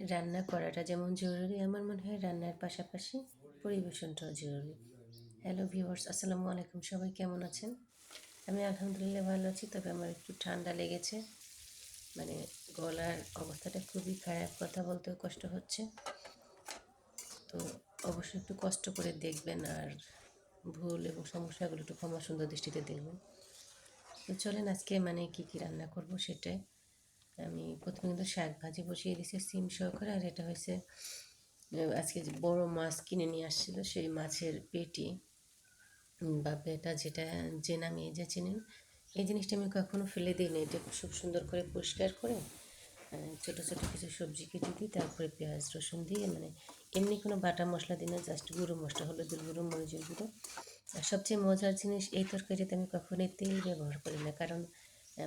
রান্না করাটা যেমন জরুরি, আমার মনে হয় রান্নার পাশাপাশি পরিবেশনটাও জরুরি। হ্যালো ভিউয়ার্স, আসসালামু আলাইকুম। সবাই কেমন আছেন? আমি আলহামদুলিল্লাহ ভালো আছি, তবে আমার একটু ঠান্ডা লেগেছে। মানে গলার অবস্থাটা খুবই খারাপ, কথা বলতেও কষ্ট হচ্ছে। তো অবশ্যই একটু কষ্ট করে দেখবেন, আর ভুল এবং সমস্যাগুলো একটু ক্ষমা সুন্দর দৃষ্টিতে দেখবেন। তো চলেন আজকে কী কী রান্না করব সেটাই। আমি প্রথমে কিন্তু শাক ভাজি বসিয়ে দিয়েছি সিম সহকারে, আর এটা হয়েছে আজকে যে বড় মাছ কিনে নিয়ে আসছিল, সেই মাছের পেটি বা পেটা, যেটা যে নামিয়ে যে চিনেন, এই জিনিসটা আমি কখনো ফেলে দিই না। এটা খুব সুন্দর করে পরিষ্কার করে ছোটো ছোটো কিছু সবজি কেটে দিই, তারপরে পেঁয়াজ রসুন দিয়ে, এমনি কোনো বাটা মশলা দিই না, জাস্ট গুঁড়ো মশলা, হলুদের গুঁড়ো, মরিচের গুঁড়ো। আর সবচেয়ে মজার জিনিস, এই তরকারিতে আমি কখনোই তেল ব্যবহার করি না, কারণ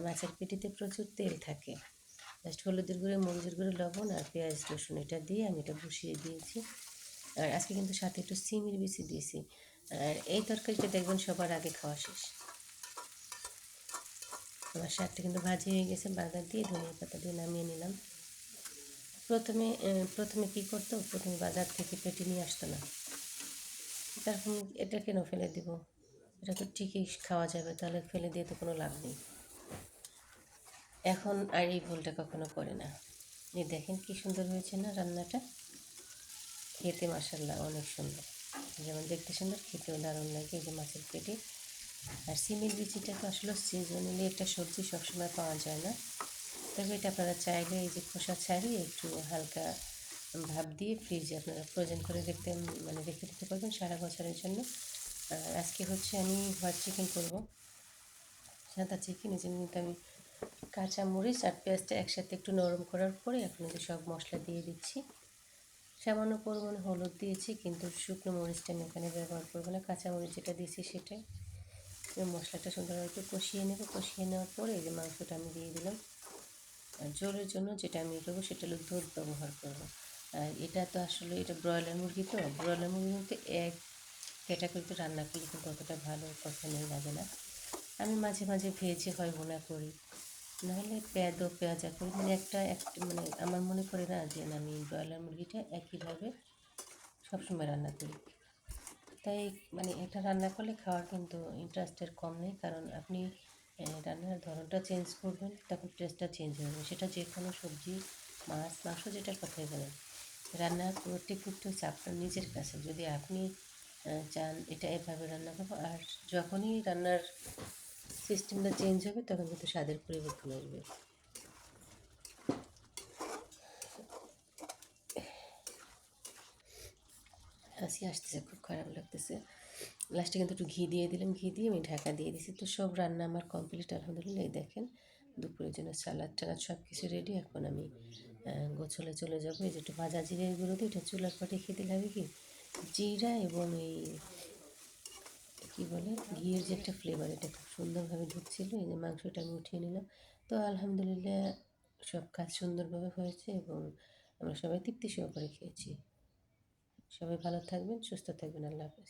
মাছের পেটিতে প্রচুর তেল থাকে। জাস্ট হলুদের গুঁড়ো, মরিচের গুঁড়ো, লবণ আর পেঁয়াজ রসুন এটা দিয়ে আমি এটা বসিয়ে দিয়েছি। আর আজকে কিন্তু সাথে একটু সিমের বিচি দিয়েছি। আর এই তরকারিটা দেখবেন সবার আগে খাওয়া শেষ। আমার শাকটা কিন্তু ভাজি হয়ে গেছে, বাগার দিয়ে ধনিয়া পাতা দিয়ে নামিয়ে নিলাম। প্রথমে কী করতো, প্রথমে বাজার থেকে পেটি নিয়ে আসতো না, তখন এটা কেন ফেলে দিব, এটা তো ঠিকই খাওয়া যাবে, তাহলে ফেলে দিয়ে তো কোনো লাভ নেই। এখন আর এই ভুলটা কখনো করে না। এই দেখেন কি সুন্দর হয়েছে না রান্নাটা, খেতে মাশাআল্লাহ অনেক সুন্দর। যেমন দেখতে সুন্দর, খেতেও দারুণ লাগে। এই যে মাছের পেটি। আর সিমের বিচিটা তো আসলে সিজনালি একটা সবজি, সবসময় পাওয়া যায় না, তবে এটা আপনারা চাইলে এই যে খোসা ছাড়িয়ে একটু হালকা ভাপ দিয়ে ফ্রিজে আপনারা ফ্রোজেন করে রেখে দিতে পারবেন সারা বছরের জন্য। আর আজকে হচ্ছে আমি হোয়াইট চিকেন করব, সাদা চিকেন। এই জন্য কিন্তু আমি কাঁচা মরিচ আর পেঁয়াজটা একসাথে একটু নরম করার পরে এখন যে সব মশলা দিয়ে দিচ্ছি। সামান্য পরিমাণে হলুদ দিয়েছি, কিন্তু শুকনো মরিচটা আমি এখানে ব্যবহার করবো না, কাঁচা মরিচ যেটা দিয়েছি সেটাই। মশলাটা সুন্দরভাবে একটু কষিয়ে নেব। কষিয়ে নেওয়ার পরে এই যে মাংসটা আমি দিয়ে দিলাম। আর ঝোলের জন্য যেটা আমি করবো সেটা হলো দুধ ব্যবহার করবো। আর এটা তো আসলে এটা ব্রয়লার মুরগি, তো ব্রয়লার মুরগি কিন্তু এক ক্যাটাগরিতে রান্না করলে কিন্তু অতটা ভালো কখনোই লাগে না। আমি মাঝে মাঝে ভেজে হয় ভুনা করি, নাহলে পেঁয়াজা করি। আমার মনে করে না যে আমি ব্রয়লার মুরগিটা একইভাবে সবসময় রান্না করি। তাই এটা রান্না করলে খাওয়ার কিন্তু ইন্টারেস্টের কম নেই, কারণ আপনি রান্নার ধরনটা চেঞ্জ করবেন, তখন টেস্টটা চেঞ্জ হবে। সেটা যে কোনো সবজি, মাছ, মাংস, যেটার কথাই বলেন, রান্না করতে কিন্তু হচ্ছে আপনার নিজের কাছে। যদি আপনি চান এটা এভাবে রান্না করবো, আর যখনই রান্নার সিস্টেমটা চেঞ্জ হবে তখন কিন্তু স্বাদের পরিবর্তন আসবে। হাসি আসতেছে, খুব খারাপ লাগতেছে। লাস্টে কিন্তু একটু ঘি দিয়ে দিলাম, ঘি দিয়ে আমি ঢাকা দিয়ে দিছি। তো সব রান্না আমার কমপ্লিট আলহামদুলিল্লাহ। এই দেখেন দুপুরের জন্য সালাদ টালাদ সব কিছু রেডি। এখন আমি গোছলে চলে যাবো। এই যে একটু ভাজা জিরের গুঁড়ো দিয়ে এটা চুলার পর রেখে দিলে হবে কি, জিরা এবং এই কী বলে ঘিয়ের যে একটা ফ্লেভার, এটা খুব সুন্দরভাবে ঢুকছিলো। এই যে মাংসটা আমি উঠিয়ে নিলাম। তো আলহামদুলিল্লাহ সব কাজ সুন্দরভাবে হয়েছে এবং আমরা সবাই তৃপ্তি সহকারে খেয়েছি। সবাই ভালো থাকবেন, সুস্থ থাকবেন। আল্লাহ হাফেজ।